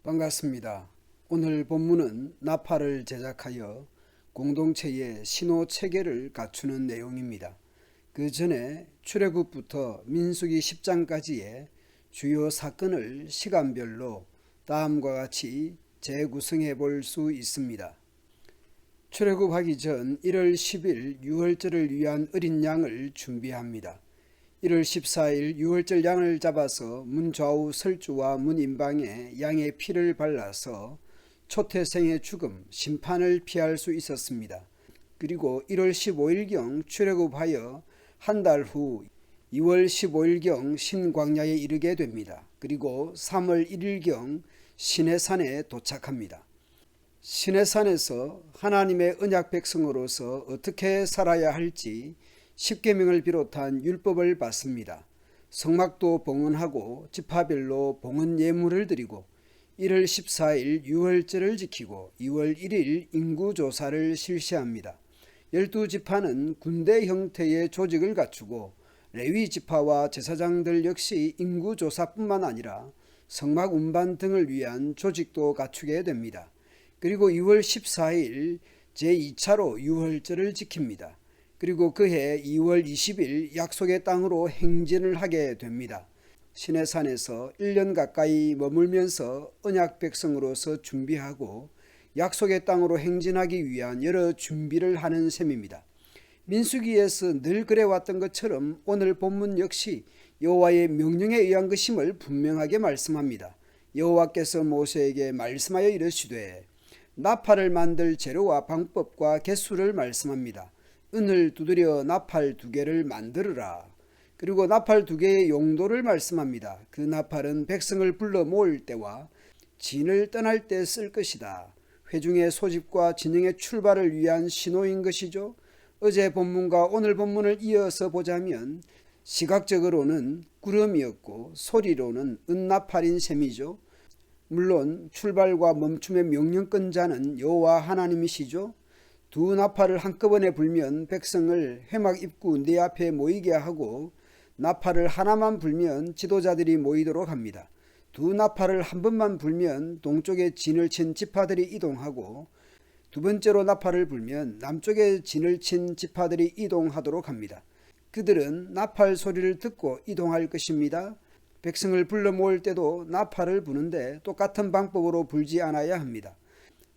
반갑습니다. 오늘 본문은 나팔을 제작하여 공동체의 신호 체계를 갖추는 내용입니다. 그 전에 출애굽부터 민수기 10장까지의 주요 사건을 시간별로 다음과 같이 재구성해 볼 수 있습니다. 출애굽하기 전 1월 10일 유월절을 위한 어린 양을 준비합니다. 1월 14일 유월절 양을 잡아서 문 좌우 설주와 문 인방에 양의 피를 발라서 초태생의 죽음, 심판을 피할 수 있었습니다. 그리고 1월 15일경 출애굽하여 한 달 후 2월 15일경 신광야에 이르게 됩니다. 그리고 3월 1일경 시내산에 도착합니다. 시내산에서 하나님의 언약 백성으로서 어떻게 살아야 할지 십계명을 비롯한 율법을 받습니다. 성막도 봉헌하고 지파별로 봉헌 예물을 드리고 1월 14일 유월절을 지키고 2월 1일 인구조사를 실시합니다. 12지파는 군대 형태의 조직을 갖추고 레위 지파와 제사장들 역시 인구조사뿐만 아니라 성막 운반 등을 위한 조직도 갖추게 됩니다. 그리고 2월 14일 제2차로 유월절을 지킵니다. 그리고 그해 2월 20일 약속의 땅으로 행진을 하게 됩니다. 시내산에서 1년 가까이 머물면서 언약 백성으로서 준비하고 약속의 땅으로 행진하기 위한 여러 준비를 하는 셈입니다. 민수기에서 늘 그래왔던 것처럼 오늘 본문 역시 여호와의 명령에 의한 것임을 분명하게 말씀합니다. 여호와께서 모세에게 말씀하여 이르시되 나팔을 만들 재료와 방법과 개수를 말씀합니다. 은을 두드려 나팔 2개를 만들으라. 그리고 나팔 2개의 용도를 말씀합니다. 그 나팔은 백성을 불러 모을 때와 진을 떠날 때 쓸 것이다. 회중의 소집과 진영의 출발을 위한 신호인 것이죠. 어제 본문과 오늘 본문을 이어서 보자면 시각적으로는 구름이었고 소리로는 은나팔인 셈이죠. 물론 출발과 멈춤의 명령권자는 여호와 하나님이시죠. 두 나팔을 한꺼번에 불면 백성을 회막 입구 내 앞에 모이게 하고 나팔을 하나만 불면 지도자들이 모이도록 합니다. 두 나팔을 한 번만 불면 동쪽에 진을 친 지파들이 이동하고 두 번째로 나팔을 불면 남쪽에 진을 친 지파들이 이동하도록 합니다. 그들은 나팔 소리를 듣고 이동할 것입니다. 백성을 불러 모을 때도 나팔을 부는데 똑같은 방법으로 불지 않아야 합니다.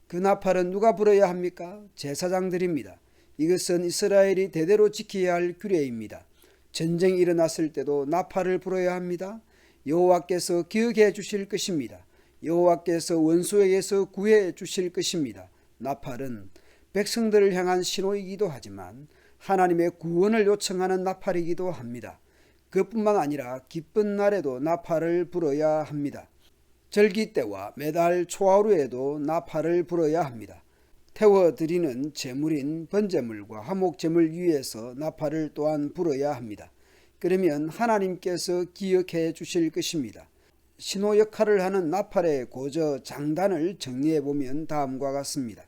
그 나팔은 누가 불어야 합니까? 제사장들입니다. 이것은 이스라엘이 대대로 지켜야 할 규례입니다. 전쟁이 일어났을 때도 나팔을 불어야 합니다. 여호와께서 기억해 주실 것입니다. 여호와께서 원수에게서 구해 주실 것입니다. 나팔은 백성들을 향한 신호이기도 하지만 하나님의 구원을 요청하는 나팔이기도 합니다. 그뿐만 아니라 기쁜 날에도 나팔을 불어야 합니다. 절기 때와 매달 초하루에도 나팔을 불어야 합니다. 태워드리는 제물인 번제물과 화목제물 위에서 나팔을 또한 불어야 합니다. 그러면 하나님께서 기억해 주실 것입니다. 신호 역할을 하는 나팔의 고저 장단을 정리해 보면 다음과 같습니다.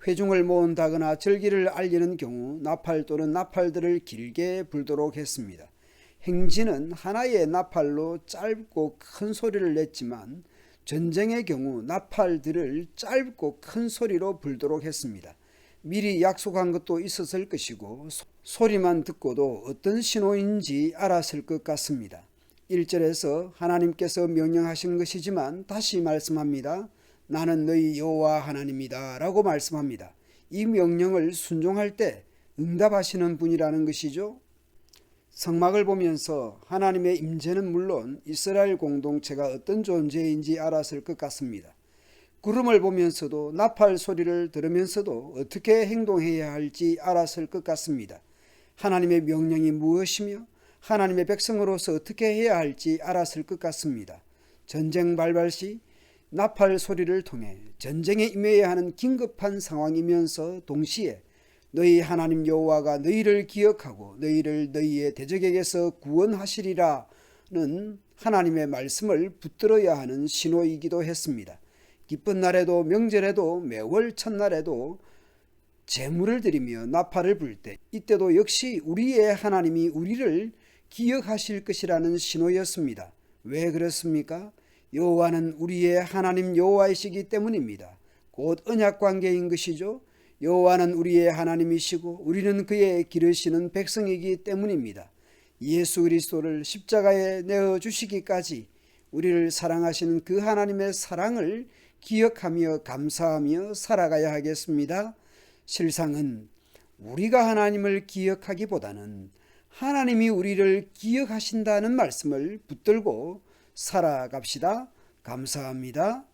회중을 모은다거나 절기를 알리는 경우 나팔 또는 나팔들을 길게 불도록 했습니다. 행진은 하나의 나팔로 짧고 큰 소리를 냈지만 전쟁의 경우 나팔들을 짧고 큰 소리로 불도록 했습니다. 미리 약속한 것도 있었을 것이고 소리만 듣고도 어떤 신호인지 알았을 것 같습니다. 1절에서 하나님께서 명령하신 것이지만 다시 말씀합니다. 나는 너희 여호와 하나님이다 라고 말씀합니다. 이 명령을 순종할 때 응답하시는 분이라는 것이죠. 성막을 보면서 하나님의 임재는 물론 이스라엘 공동체가 어떤 존재인지 알았을 것 같습니다. 구름을 보면서도 나팔 소리를 들으면서도 어떻게 행동해야 할지 알았을 것 같습니다. 하나님의 명령이 무엇이며 하나님의 백성으로서 어떻게 해야 할지 알았을 것 같습니다. 전쟁 발발 시 나팔 소리를 통해 전쟁에 임해야 하는 긴급한 상황이면서 동시에 너희 하나님 여호와가 너희를 기억하고 너희를 너희의 대적에게서 구원하시리라는 하나님의 말씀을 붙들어야 하는 신호이기도 했습니다. 기쁜 날에도 명절에도 매월 첫날에도 제물을 드리며 나팔을 불 때 이때도 역시 우리의 하나님이 우리를 기억하실 것이라는 신호였습니다. 왜 그렇습니까? 여호와는 우리의 하나님 여호와이시기 때문입니다. 곧 언약 관계인 것이죠. 여호와는 우리의 하나님이시고 우리는 그의 기르시는 백성이기 때문입니다. 예수 그리스도를 십자가에 내어 주시기까지 우리를 사랑하시는 그 하나님의 사랑을 기억하며 감사하며 살아가야 하겠습니다. 실상은 우리가 하나님을 기억하기보다는 하나님이 우리를 기억하신다는 말씀을 붙들고 살아갑시다. 감사합니다.